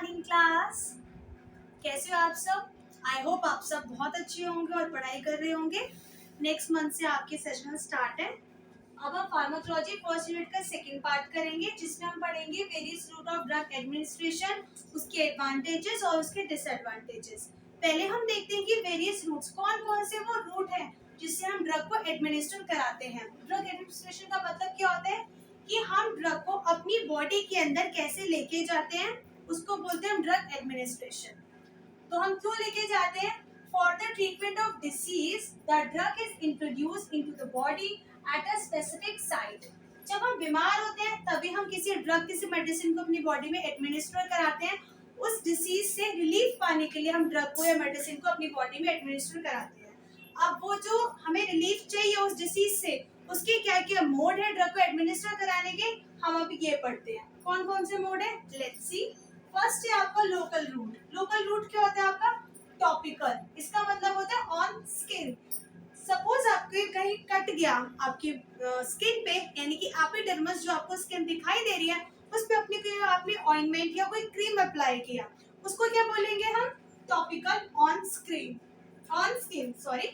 Morning class. कैसे हो आप सब? आई होप आप सब बहुत अच्छे होंगे और पढ़ाई कर रहे होंगे। नेक्स्ट मंथ से आपके सेशन स्टार्ट है। अब हम फार्माकोलॉजी फर्स्ट यूनिट का सेकंड पार्ट करेंगे, जिसमें हम पढ़ेंगे various route of drug administration, उसके एडवांटेजेस और उसके डिसएडवांटेजेस। पहले हम देखते हैं कि वेरियस रूट्स कौन कौन से वो रूट हैं जिससे हम ड्रग को एडमिनिस्टर कराते हैं। ड्रग एडमिनिस्ट्रेशन का मतलब क्या होता है कि हम ड्रग को अपनी बॉडी के अंदर कैसे लेके जाते हैं, उसको बोलते हैं हम ड्रग एडमिनिस्ट्रेशन। तो हम क्यों लेके जाते हैं? For the treatment of disease the drug is introduced into the body at a specific site. जब हम बीमार होते हैं तभी हम किसी ड्रग, किसी मेडिसिन को अपनी बॉडी में एडमिनिस्टर कराते हैं। उस डिसीज से रिलीफ पाने के लिए हम ड्रग को या मेडिसिन को अपनी बॉडी में एडमिनिस्टर कराते हैं। अब वो जो हमें रिलीफ चाहिए उस डिसीज से, उसके क्या क्या मोड है ड्रग को एडमिनिस्टर कराने के, हम अभी ये पढ़ते हैं। कौन कौन से मोड है? Let's see. फर्स्ट है आपका लोकल रूट। लोकल रूट क्या होता है आपका? टॉपिकल। इसका मतलब होता है ऑन स्किन। सपोज आपके कहीं कट गया आपकी स्किन पे, यानी कि एपिडर्मिस जो आपको स्किन दिखाई दे रही है, उस पे आपने ऑइंटमेंट या कोई क्रीम अप्लाई किया, उसको क्या बोलेंगे हम? Topical on skin, on skin sorry.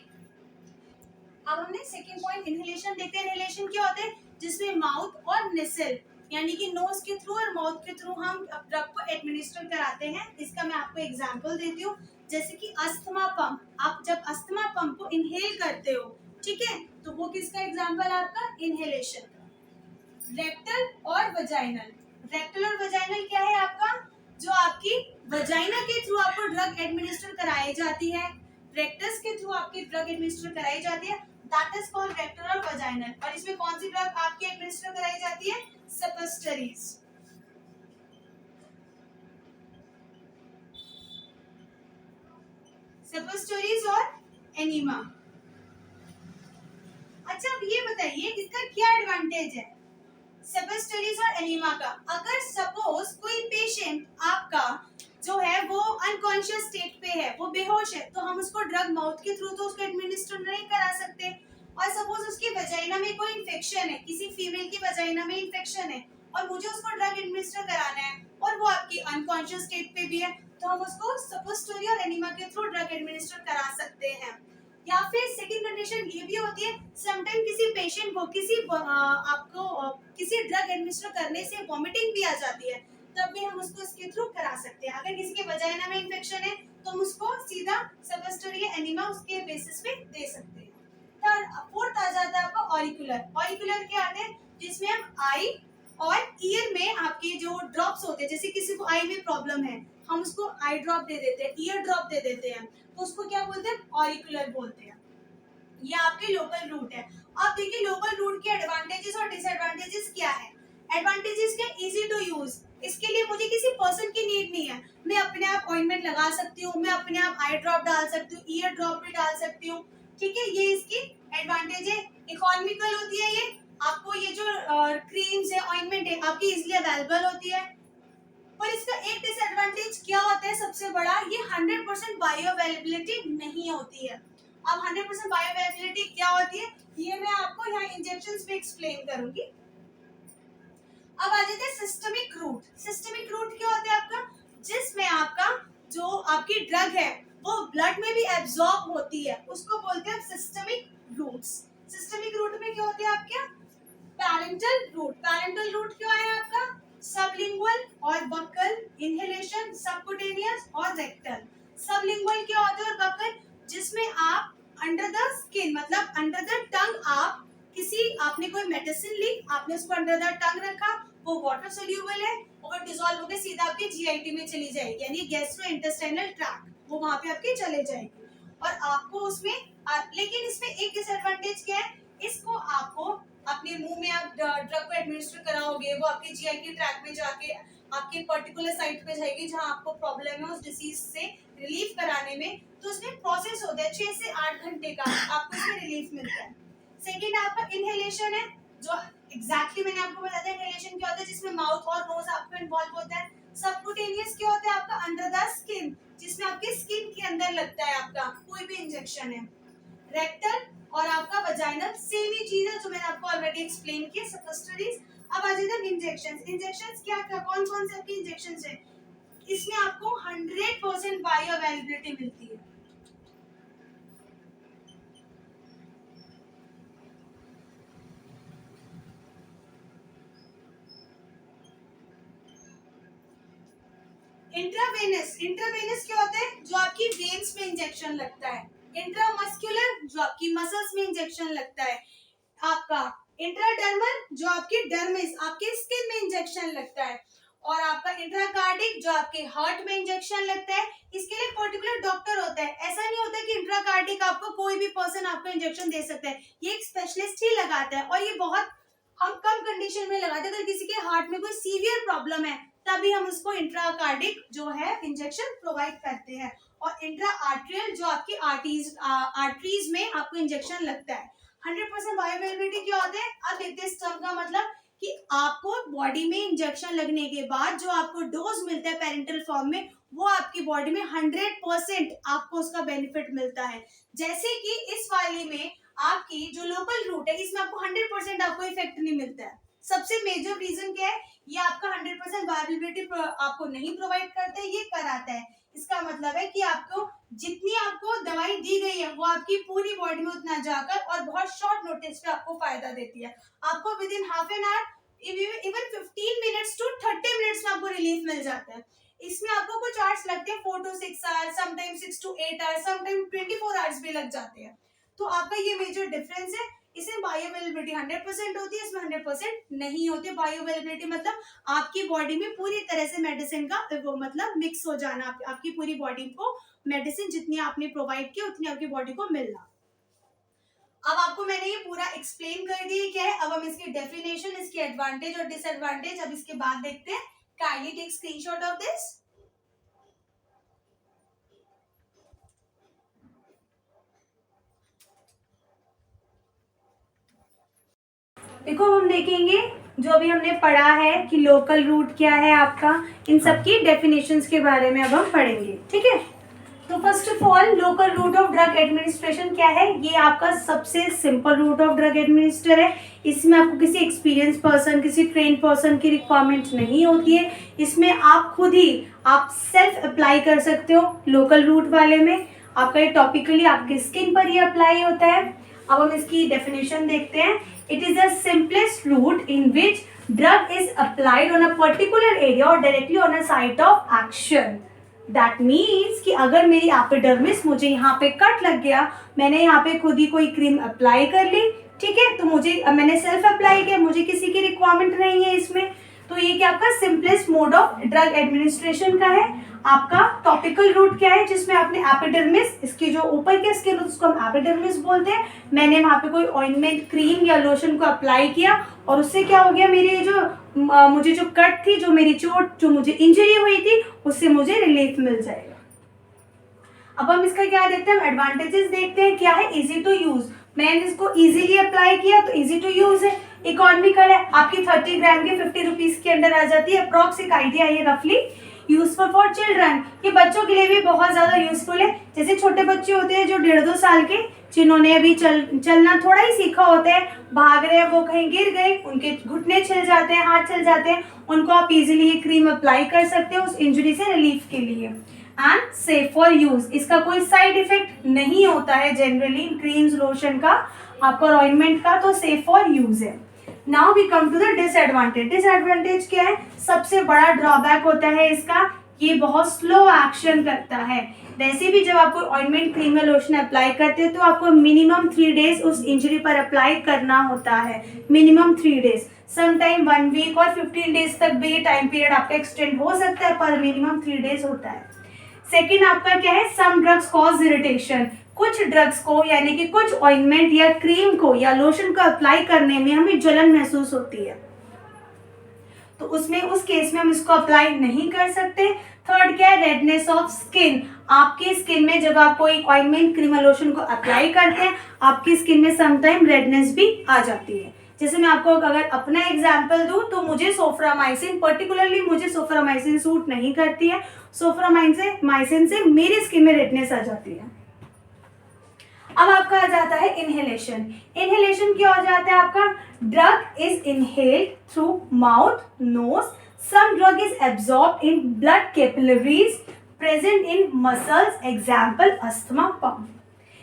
अब हमने सेकेंड पॉइंट इनहेलेशन देखते हैं। इनहेलेशन क्या होता है? जिसमें माउथ और नेसल यानी कि नोज के थ्रू और माउथ के थ्रू हम ड्रग को एडमिनिस्टर कराते हैं। इसका मैं आपको एग्जांपल देती हूँ, जैसे कि अस्थमा पंप। आप जब अस्थमा पंप को इनहेल करते हो, ठीक है, तो वो किसका एग्जांपल है? आपका इनहेलेशन का। रेक्टल और वजाइनल। रेक्टल और वजाइनल क्या है आपका? जो आपकी वजाइना के थ्रू आपको ड्रग एडमिनिस्टर कराई जाती है, रेक्टस के थ्रू आपकी ड्रग एडमिनिस्टर कराई जाती है, दैट इज कॉल्ड रेक्टल और वजाइनल। और इसमें कौन सी ड्रग आपकी एडमिनिस्टर कराई जाती है? सपोस्टरीज। सपोस्टरीज और एनिमा। अच्छा, अब ये बताइए इसका क्या एडवांटेज है सपोस्टरीज और एनिमा का? अगर सपोज कोई पेशेंट आपका जो है वो अनकॉन्शियस स्टेट पे है, वो बेहोश है, तो हम उसको ड्रग माउथ के थ्रू तो उसको एडमिनिस्टर नहीं करा सकते। और सपोज उसकी वजाइना में कोई इन्फेक्शन है, किसी फीमेल की वजाइना में इन्फेक्शन है और मुझे उसको ड्रग एडमिनिस्टर कराना है और वो आपकी अनकॉन्शियस स्टेट पे भी है, तो हम उसको सपोस्टरी और एनिमा के थ्रू ड्रग एडमिनिस्टर करा सकते हैं। या फिर सेकंड कंडीशन ये भी होती है, समटाइम किसी पेशेंट को किसी ड्रग एडमिनिस्टर करने से वॉमिटिंग भी आ जाती है, तब भी हम उसको इसके थ्रू करा सकते हैं। अगर किसी के वजाइना में इन्फेक्शन है तो हम उसको सीधा सपोस्टरी या एनिमा उसके बेसिस पे दे सकते हैं। फोर्थ आ जाता है आपका ऑरिकुलर। ऑरिकुलर क्या आते हैं? जिसमें हम आई और ईयर में आपके जो ड्रॉप्स होते हैं, जैसे किसी को आई में प्रॉब्लम है, हम उसको आई ड्रॉप दे देते हैं, ईयर ड्रॉप दे देते हैं, तो उसको क्या बोलते हैं? ऑरिकुलर बोलते हैं। ये आपके लोकल रूट है। अब देखिए लोकल रूट के एडवांटेजेस और डिसएडवांटेजेस क्या है। एडवांटेजेस क्या? Easy to use. इसके लिए मुझे किसी पर्सन की नीड नहीं है, मैं अपने आप ऑइंटमेंट लगा सकती हूँ, मैं अपने आप आई ड्रॉप डाल सकती हूँ, ईयर ड्रॉप भी डाल सकती हूँ, ठीक है, ये इसकी एडवांटेज है। इकोनॉमिकल होती है ये, आपको ये जो क्रीम्स है, ऑइंटमेंट है, आपकी इजिली अवेलेबल होती है। पर इसका एक डिसएडवांटेज क्या होता है सबसे बड़ा? ये 100% बायो अवेलेबिलिटी नहीं होती है। अब 100% बायो अवेलेबिलिटी क्या होती है ये मैं आपको यहाँ इंजेक्शंस में एक्सप्लेन करूंगी। अब आ जाते हैं सिस्टमिक रूट। सिस्टमिक रूट क्या होता है आपका? जिसमें आपका जो आपकी ड्रग है वो ब्लड में भी एब्जॉर्ब होती है, उसको बोलते हैं सिस्टमिक रूट्स। सिस्टमिक रूट में क्या होते हैं आपके? Parenteral route. पैरेंटल रूट क्या है आपका? सबलिंगुअल और बक्कल, इनहेलेशन, सबक्यूटेनियस और रेक्टल। सबलिंगुअल क्या होता है और बक्कल? जिसमें आप अंडर द स्किन, मतलब अंडर द टंग, आप आपने कोई मेडिसिन ली, आपने उसको अंडर द टंग रखा, वो वाटर सोल्यूबल है और डिसॉल्व होकर सीधा आपके जीआईटी में चली जाएगी, यानी गैस्ट्रोइंटेस्टाइनल ट्रैक्ट, वो वहां पे आपके चले जाएगी और आपको उसमें लेकिन इसमें एक डिसएडवांटेज क्या है? इसको आपको अपने मुंह में आप ड्रग को एडमिनिस्टर कराओगे, वो आपके जीआईटी ट्रैक में जाके आपके पर्टिकुलर साइट पे जाएगी जहां आपको प्रॉब्लम है उस डिसीज से रिलीफ कराने में, तो उसमें प्रोसेस होता है 6 से 8 घंटे का, आपको इसमें रिलीफ मिलता है। सेकेंड आपका इनहेलेशन है, जो एग्जैक्टली मैंने आपको बताया था इनहेलेशन क्या होता है, जिसमें माउथ और नोज आपका इन्वॉल्व होता है। सबक्यूटेनियस क्या होता है आपका? अंडर द स्किन, जिसमें आपकी स्किन के अंदर लगता है आपका कोई भी इंजेक्शन है। रेक्टल और आपका वजाइनल सेम ही चीज है जो मैंने आपको ऑलरेडी एक्सप्लेन किया, सपोस्टरीज। अब आ जाते हैं इंजेक्शंस। इंजेक्शंस क्या क्या कौन कौन से आपके इंजेक्शंस हैं? इसमें आपको 100% बायो अवेलेबिलिटी मिलती है। इंट्रावेनस क्या होता है? जो आपकी वेन्स में इंजेक्शन लगता है। इंट्रामस्कुलर जो आपकी मसल्स में इंजेक्शन लगता है। आपका इंट्राडर्मल जो आपकी डर्मिस आपके स्किन में इंजेक्शन लगता है। और आपका इंट्राकार्डिक जो आपके हार्ट में इंजेक्शन लगता है। इसके लिए पर्टिकुलर डॉक्टर होता है। ऐसा नहीं होता कि इंट्राकार्डिक आपको कोई भी पर्सन आपको इंजेक्शन दे सकता है। ये एक स्पेशलिस्ट ही लगाता है और ये बहुत हम कम कंडीशन में लगाते हैं। अगर किसी के हार्ट में कोई सीवियर प्रॉब्लम है तभी हम उसको इंट्राकार्डिक जो है इंजेक्शन प्रोवाइड करते हैं। और इंट्रा आर्ट्रियल जो आपकी आर्टरीज में आपको इंजेक्शन लगता है। 100% बायोअवेलेबिलिटी क्या होता है? अब देखते हैं इस टर्म का मतलब कि आपको बॉडी में इंजेक्शन लगने के बाद जो आपको डोज मिलता है पेरेंटल फॉर्म में, वो आपकी बॉडी में 100% आपको उसका बेनिफिट मिलता है। जैसे कि इस वाली में आपकी जो लोकल रूट है इसमें आपको 100% आपको इफेक्ट नहीं मिलता है। सबसे मेजर रीजन क्या है? ये आपका 100% बायोअवेलेबिलिटी आपको नहीं प्रोवाइड करता है, ये कराता है। इसका मतलब है कि आपको जितनी आपको दवाई दी गई है वो आपकी पूरी बॉडी में उतना जाकर और बहुत शॉर्ट नोटिस पे आपको फायदा देती है। आपको within half an hour even 15 minutes to 30 minutes में आपको रिलीफ मिल जाता है। इसमें आपको कुछ आवर्स लगते हैं, 4 to 6 hours, sometime 6 to 8 hours, sometime 24 hours भी लग जाते हैं। तो आपका ये मेजर डिफरेंस है। इसमें बायोअवेलेबिलिटी 100% होती है, इसमें 100% नहीं होती। बायोअवेलेबिलिटी मतलब आपकी बॉडी में पूरी तरह से मेडिसिन का वो मतलब मिक्स हो जाना, आपकी पूरी बॉडी को मेडिसिन जितनी आपने प्रोवाइड की उतनी आपकी बॉडी को मिलना। अब आपको मैंने ये पूरा एक्सप्लेन कर दिया क्या है। अब हम इसकी डेफिनेशन, इसकी एडवांटेज और डिसएडवांटेज अब इसके बाद देखते हैं। Kindly take screenshot of this. देखो हम देखेंगे जो अभी हमने पढ़ा है कि लोकल रूट क्या है आपका, इन सब की डेफिनेशंस के बारे में अब हम पढ़ेंगे। ठीक है, तो first of all local route of drug administration क्या है? ये आपका सबसे simple route of drug administer है। इसमें आपको किसी एक्सपीरियंस पर्सन, किसी ट्रेन पर्सन की रिक्वायरमेंट नहीं होती है। इसमें आप खुद ही आप सेल्फ अप्लाई कर सकते हो। लोकल रूट वाले में आपका ये टॉपिकली आपके स्किन पर ही अप्लाई होता है। अब हम इसकी डेफिनेशन देखते हैं। It is the simplest route in which drug is applied on a particular area और directly on a site of action. That means कि अगर मेरी एपिडर्मिस, मुझे यहाँ पे कट लग गया, मैंने यहाँ पे खुद ही कोई क्रीम अप्लाई कर ली, ठीक है, तो मुझे मैंने सेल्फ अप्लाई किया, मुझे किसी की रिक्वायरमेंट नहीं है इसमें। तो ये क्या आपका simplest mole of drug administration का है। आपका टॉपिकल रूट क्या है? जिसमें आपने एपिडर्मिस, इसकी जो ऊपर की स्किन उसको हम एपिडर्मिस बोलते हैं, मैंने वहाँ पे कोई ऑइंटमेंट, क्रीम या लोशन को अप्लाई किया और उससे क्या हो गया, मेरी जो मुझे जो कट थी, जो मेरी चोट, जो मुझे इंजरी हुई थी, उससे मुझे रिलीफ मिल जाएगा। अब हम इसका क्या देखते हैं, एडवांटेजेस देखते हैं। क्या है? Easy to use. मैंने इसको इजीली अप्लाई किया तो इजी टू यूज है। इकोनॉमिकल है, आपकी 30 ग्राम के 50 रुपीज के अंदर आ जाती है। अप्रॉक्स एक आइडिया है रफली। यूजफुल फॉर चिल्ड्रन, ये बच्चों के लिए भी बहुत ज्यादा यूजफुल है। जैसे छोटे बच्चे होते हैं जो 1.5-2 साल के, जिन्होंने अभी चलना थोड़ा ही सीखा होता है, भाग रहे हैं, वो कहीं गिर गए, उनके घुटने छिल जाते हैं, हाथ छिल जाते हैं, उनको आप इजीली ये क्रीम अप्लाई कर सकते हो उस इंजरी से रिलीफ के लिए। एंड सेफ फॉर यूज, इसका कोई साइड इफेक्ट नहीं होता है जनरली क्रीम्स, लोशन का, आपका ऑइंटमेंट का, तो सेफ फॉर यूज है। Now we come to the disadvantage. Disadvantage क्या है? सबसे बड़ा ड्रॉबैक होता है इसका, ये बहुत स्लो एक्शन करता है। वैसे भी जब आपको ऑइंटमेंट, क्रीम या लोशन अप्लाई करते हो तो आपको मिनिमम 3 डेज उस इंजरी पर अप्लाई करना होता है। मिनिमम 3 डेज, समटाइम 1 वीक और 15 डेज तक भी ये टाइम पीरियड आपका एक्सटेंड हो सकता है, पर मिनिमम 3 डेज होता है। सेकेंड आपका क्या है? Some drugs cause irritation. कुछ ड्रग्स को यानी कि कुछ ऑइंटमेंट या क्रीम को या लोशन को अप्लाई करने में हमें जलन महसूस होती है, तो उसमें उस केस में हम इसको अप्लाई नहीं कर सकते। थर्ड क्या है? Redness of skin. आपकी स्किन में जब आप कोई ऑइंटमेंट, क्रीम या लोशन को अप्लाई करते हैं, आपकी स्किन में समटाइम रेडनेस भी आ जाती है। जैसे मैं आपको अगर अपना एग्जांपल दूं तो मुझे सोफ्रामाइसिन, पर्टिकुलरली मुझे सोफ्रामाइसिन सूट नहीं करती है। सोफ्रामाइसिन से मेरी स्किन में रेडनेस आ जाती है। अब आपका आ जाता है इनहेलेशन। इनहेलेशन क्या हो जाता है आपका? Drug is inhaled through mouth, nose, Some drug is absorbed in blood capillaries present in muscles, example asthma pump.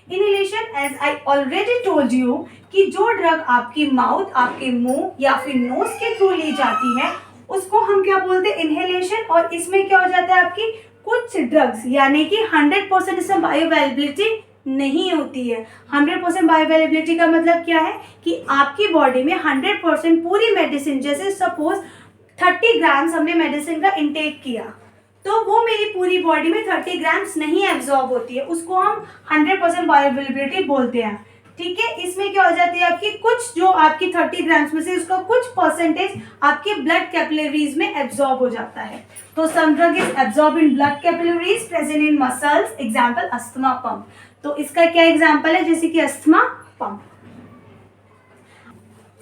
Inhalation, as I already told you कि जो ड्रग आपकी माउथ, आपके मुंह या फिर नोज के थ्रू ली जाती है उसको हम क्या बोलते हैं, इनहेलेशन। और इसमें क्या हो जाता है, आपकी कुछ ड्रग्स यानी कि 100% इसमें बायोअवेलेबिलिटी नहीं होती है। 100% बायोअवेलेबिलिटी का मतलब क्या है कि आपकी बॉडी में 100% पूरी मेडिसिन, जैसे सपोज 30 ग्राम्स हमने मेडिसिन का इंटेक किया तो वो मेरी पूरी बॉडी में 30 ग्राम्स नहीं एब्जॉर्ब होती है, उसको हम 100% बायोअवेलेबिलिटी बोलते हैं। ठीक है, इसमें क्या हो जाती है आपकी कुछ जो आपकी 30 ग्राम्स में से उसका कुछ परसेंटेज आपके ब्लड कैपिलरीज में एब्जॉर्ब हो जाता है। तो some drug is absorb in blood capillaries present in muscles, example asthma pump. तो इसका क्या एग्जांपल है, जैसे कि अस्थमा पंप।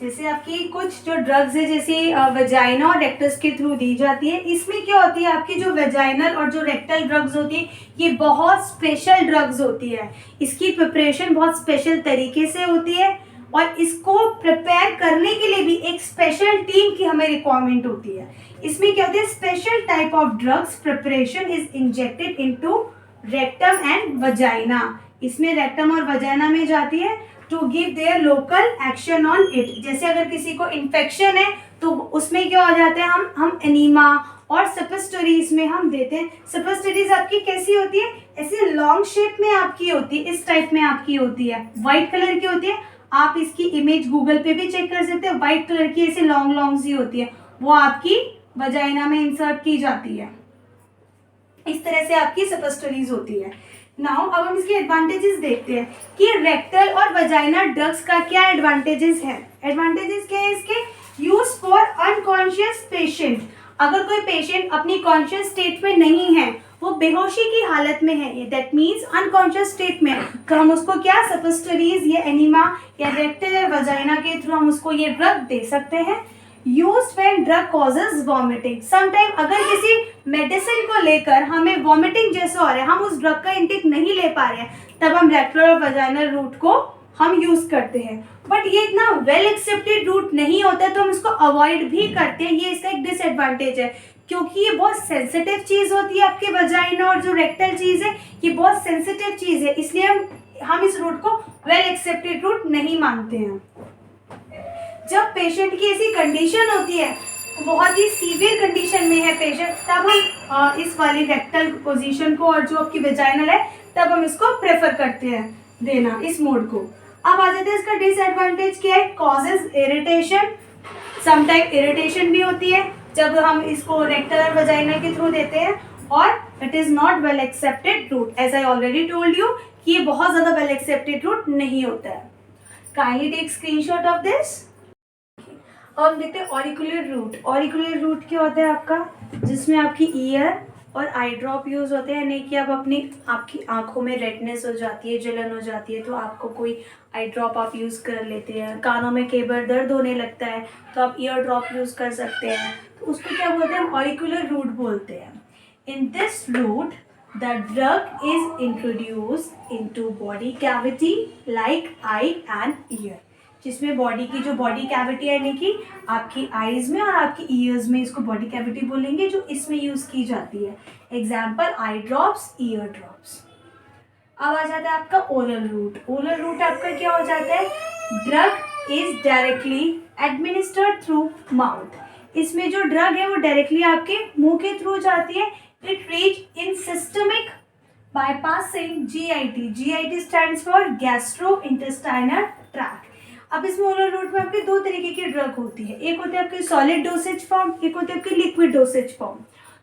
जैसे आपकी कुछ जो ड्रग्स है जैसे वेजाइना और रेक्टस के थ्रू दी जाती है, इसमें क्या होती है आपकी जो वेजाइनल और जो रेक्टल ड्रग्स होती है ये बहुत स्पेशल ड्रग्स होती है। इसकी प्रिपरेशन बहुत स्पेशल तरीके से होती है और इसको प्रिपेयर करने के लिए भी एक स्पेशल टीम की हमें रिक्वायरमेंट होती है। इसमें क्या होती है, special type of drugs preparation is injected into rectum and vagina. इसमें रेक्टम और वजाइना में जाती है to give their local action on it. जैसे अगर किसी को इन्फेक्शन है तो उसमें क्या हो जाता है, हम एनीमा और सपोस्टरीज में हम देते हैं। सपोस्टरीज आपकी कैसी होती है, ऐसे लॉन्ग शेप में आपकी होती है, इस टाइप में आपकी होती है, व्हाइट कलर की होती है। आप इसकी इमेज गूगल पे भी चेक कर सकते हैं, व्हाइट कलर की ऐसे लॉन्ग लॉन्ग सी होती है, वो आपकी वजाइना में इंसर्ट की जाती है। इस तरह से आपकी सपोस्टरीज होती है। नाउ अब हम इसके एडवांटेजेस देखते हैं कि रेक्टल और वजाइना ड्रग्स का क्या एडवांटेजेस है। एडवांटेजेस क्या है इसके, यूज फॉर अनकॉन्शियस पेशेंट। अगर कोई पेशेंट अपनी कॉन्शियस स्टेट में नहीं है, वो बेहोशी की हालत में है, दैट मीन्स अनकॉन्शियस स्टेट में, तो हम उसको क्या सपोस्टरीज या एनीमा या रेक्टल या वजाइना के थ्रू हम उसको ये ड्रग दे सकते हैं। Used when drug causes vomiting. Sometime अगर किसी मेडिसिन को लेकर हमें वॉमिटिंग जैसा हो रहा है, हम उस ड्रग का इंटेक नहीं ले पा रहे हैं, तब हम रेक्टल और वजाइनल रूट को हम यूज करते हैं। बट ये इतना वेल एक्सेप्टेड रूट नहीं होता है तो हम इसको अवॉइड भी करते हैं। ये इसका एक डिसएडवांटेज है क्योंकि ये बहुत सेंसिटिव चीज होती है। आपके वजाइना और जो रेक्टल चीज है ये बहुत सेंसिटिव चीज है, इसलिए हम इस रूट को वेल एक्सेप्टेड रूट नहीं मानते हैं। जब पेशेंट की ऐसी कंडीशन होती है, बहुत ही सीवियर कंडीशन में है पेशेंट, तब हम इस वाली रेक्टल पोजीशन को और जो आपकी वेजाइनल है तब हम इसको प्रेफर करते हैं देना, इस मोड को। अब आ जाते हैं इसका डिसएडवांटेज क्या है, कॉजेज इरिटेशन। समटाइम इरिटेशन भी होती है जब हम इसको रेक्टल और वेजाइनल के थ्रू देते हैं, और it is not well accepted route. As I already told you कि ये बहुत ज्यादा वेल एक्सेप्टेड रूट नहीं होता है। Kindly take screenshot of this. अब हम देखते हैं ऑरिकुलर रूट। ऑरिकुलर रूट क्या होता है आपका, जिसमें आपकी ईयर और आई ड्रॉप यूज होते हैं। नहीं कि आप आपकी आंखों में रेडनेस हो जाती है, जलन हो जाती है, तो आपको कोई आई ड्रॉप आप यूज कर लेते हैं। कानों में कई बार दर्द होने लगता है तो आप ईयर ड्रॉप यूज कर सकते हैं, तो उसको क्या बोलते हैं, हम ऑरिकुलर रूट बोलते हैं। In this route the drug is introduced into body cavity like eye and ear, जिसमें बॉडी की जो बॉडी कैविटी है यानी कि आपकी आईज में और आपकी ईयर्स में, इसको बॉडी कैविटी बोलेंगे, जो इसमें यूज की जाती है। Example eye drops, ear drops. अब आ जाता है आपका ओरल रूट। ओरल रूट आपका क्या हो जाता है, drug is directly administered through mouth. इसमें जो ड्रग है वो डायरेक्टली आपके मुंह के थ्रू जाती है। It reach in systemic bypassing GIT. GIT stands for gastrointestinal tract. अब इसमें ओरल रूट में आपके दो तरीके की ड्रग होती है, एक होती है आपकी सॉलिड डोसेज फॉर्म, एक होती है आपकी liquid dosage form.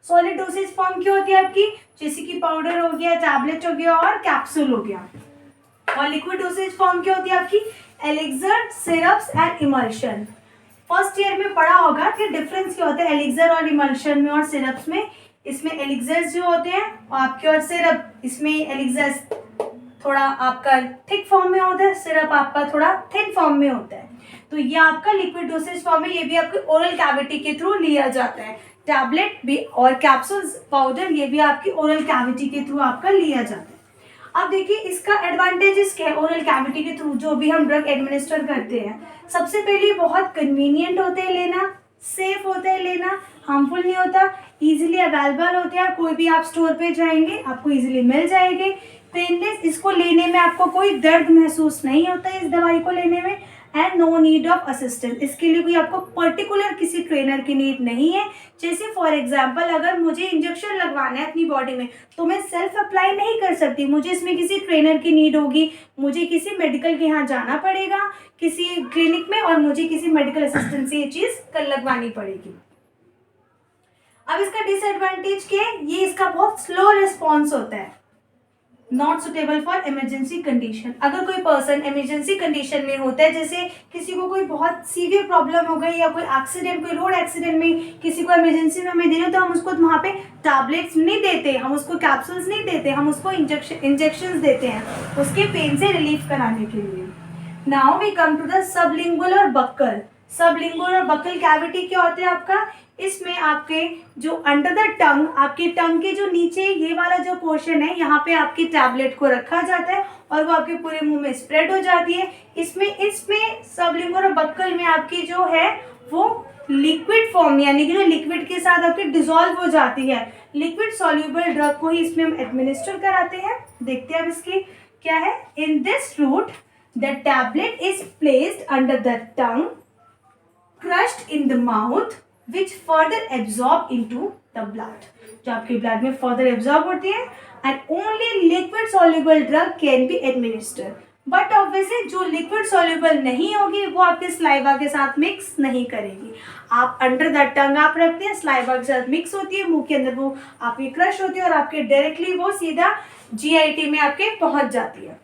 Solid dosage form क्या होती है आपकी, जैसे कि पाउडर हो गया, टैबलेट हो गया और कैप्सूल हो गया। और लिक्विड डोसेज फॉर्म क्या होती है आपकी, elixir, syrups and emulsion. First year में पढ़ा होगा कि डिफरेंस क्या होता है एलिक्सर और इमल्शन में और सिरप्स में। इसमें एलिक्सर्स जो होते हैं आपके और सिरप, इसमें एलिक्सर्स थोड़ा आपका थिक फॉर्म में होता है, सिरप आपका थोड़ा थिन फॉर्म में होता है। तो ये आपका लिक्विड डोसेज फॉर्म है, ये भी आपके ओरल कैविटी के थ्रू लिया जाता है। टैबलेट भी और कैप्सूल्स, पाउडर, ये भी आपकी ओरल कैविटी के थ्रू आपका लिया जाता है। अब देखिए इसका एडवांटेजेस क्या है ओरल कैविटी के थ्रू जो भी हम ड्रग एडमिनिस्टर करते हैं। सबसे पहले बहुत कन्वीनियंट होते हैं लेना, सेफ होता है लेना, हार्मफुल नहीं होता, इजीली अवेलेबल होते हैं, कोई भी आप स्टोर पे जाएंगे आपको इजीली मिल जाएंगे, पेनलेस, इसको लेने में आपको कोई दर्द महसूस नहीं होता है इस दवाई को लेने में, and no need of assistance, इसके लिए कोई आपको पर्टिकुलर किसी ट्रेनर की नीड नहीं है। जैसे फॉर एग्जांपल अगर मुझे इंजेक्शन लगवाना है अपनी बॉडी में तो मैं सेल्फ अप्लाई नहीं कर सकती, मुझे इसमें किसी ट्रेनर की नीड होगी, मुझे किसी मेडिकल के यहाँ जाना पड़ेगा किसी क्लिनिक में और मुझे किसी मेडिकल असिस्टेंट से ये चीज़ कर लगवानी पड़ेगी। अब इसका डिसएडवांटेज क्या है, ये इसका बहुत स्लो रिस्पॉन्स होता है, not suitable for emergency condition. अगर कोई पर्सन इमरजेंसी कंडीशन में होता है, जैसे किसी को कोई बहुत सीवियर प्रॉब्लम हो गई या कोई एक्सीडेंट, कोई रोड एक्सीडेंट में किसी को इमरजेंसी में हमें देना, तो हम उसको वहाँ पे टैबलेट्स नहीं देते, हम उसको कैप्सूल्स नहीं देते, हम उसको इंजेक्शंस देते हैं उसके पेन से रिलीफ कराने के लिए। Now we come to the sublingual और बक्कल। सबलिंगुअल और बक्कल कैविटी क्या होते हैं आपका, इसमें आपके जो अंडर द टंग, आपके टंग के जो नीचे ये वाला जो पोर्शन है यहाँ पे आपकी टैबलेट को रखा जाता है और वो आपके पूरे मुंह में स्प्रेड हो जाती है। इसमें सबलिंगुअल और बक्कल में आपकी जो है वो लिक्विड फॉर्म, यानी कि जो लिक्विड के साथ आपकी डिसॉल्व हो जाती है, लिक्विड सॉल्युबल ड्रग को ही इसमें हम एडमिनिस्टर कराते हैं। देखते हैं अब इसकी क्या है। In this route the tablet is placed under the tongue, crushed in the mouth which further absorb into the blood, जो आपके ब्लड में फर्दर एब्जॉर्ब होती है, and only liquid soluble drug can be administered, but obviously जो liquid soluble नहीं होगी वो आपके स्लाइवा के साथ मिक्स नहीं करेगी। आप अंडर द टंग आप रखते हैं, स्लाइवा के साथ मिक्स होती है, मुंह के अंदर वो आपकी क्रश होती है और आपके डायरेक्टली वो सीधा GIT में आपके पहुंच जाती है,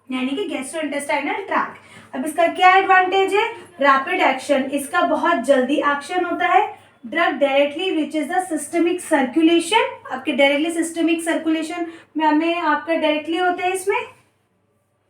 यानी कि गैस्ट्रोइंटेस्टाइनल ट्रैक्ट। अब इसका क्या एडवांटेज है, रैपिड एक्शन, इसका बहुत जल्दी एक्शन होता है, drug directly reaches the systemic circulation, आपके डायरेक्टली सिस्टमिक सर्कुलेशन में हमें आपका डायरेक्टली होता है इसमें,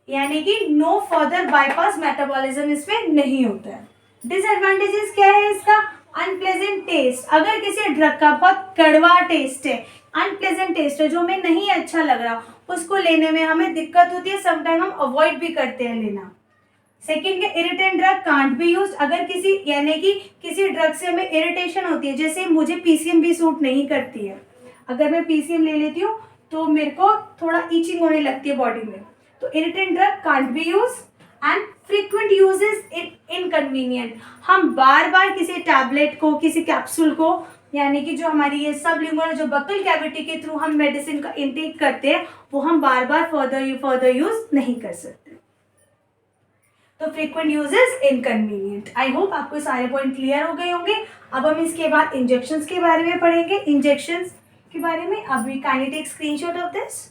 यानी कि नो फर्दर बाईपास मेटाबॉलिज्म इसमें नहीं होता है। डिसएडवांटेजेस क्या है इसका, अनप्लेजेंट टेस्ट, अगर किसी ड्रग का बहुत कड़वा टेस्ट है, अनप्लेजेंट टेस्ट है, जो हमें नहीं अच्छा लग रहा, उसको लेने में हमें दिक्कत होती है, समटाइम हम अवॉइड भी करते हैं लेना। सेकेंड के irritant drug can't be use, अगर किसी यानी कि किसी ड्रग से हमें इरिटेशन होती है, जैसे मुझे PCM भी सूट नहीं करती है, अगर मैं PCM ले लेती हूँ तो मेरे को थोड़ा ईचिंग होने लगती है बॉडी में, तो irritant drug can't be use and frequent use is inconvenient, हम बार बार किसी टैबलेट को किसी कैप्सूल को, यानी कि जो हमारी ये सबलिंगुअल जो बक्कल कैविटी के थ्रू हम मेडिसिन का इंटेक करते हैं वो हम बार बार फर्दर यूज नहीं कर सकते, तो frequent use is inconvenient. I hope आपको सारे पॉइंट क्लियर हो गए होंगे। अब हम इसके बाद इंजेक्शंस के बारे में पढ़ेंगे, इंजेक्शंस के बारे में। अब we kindly take screenshot of this.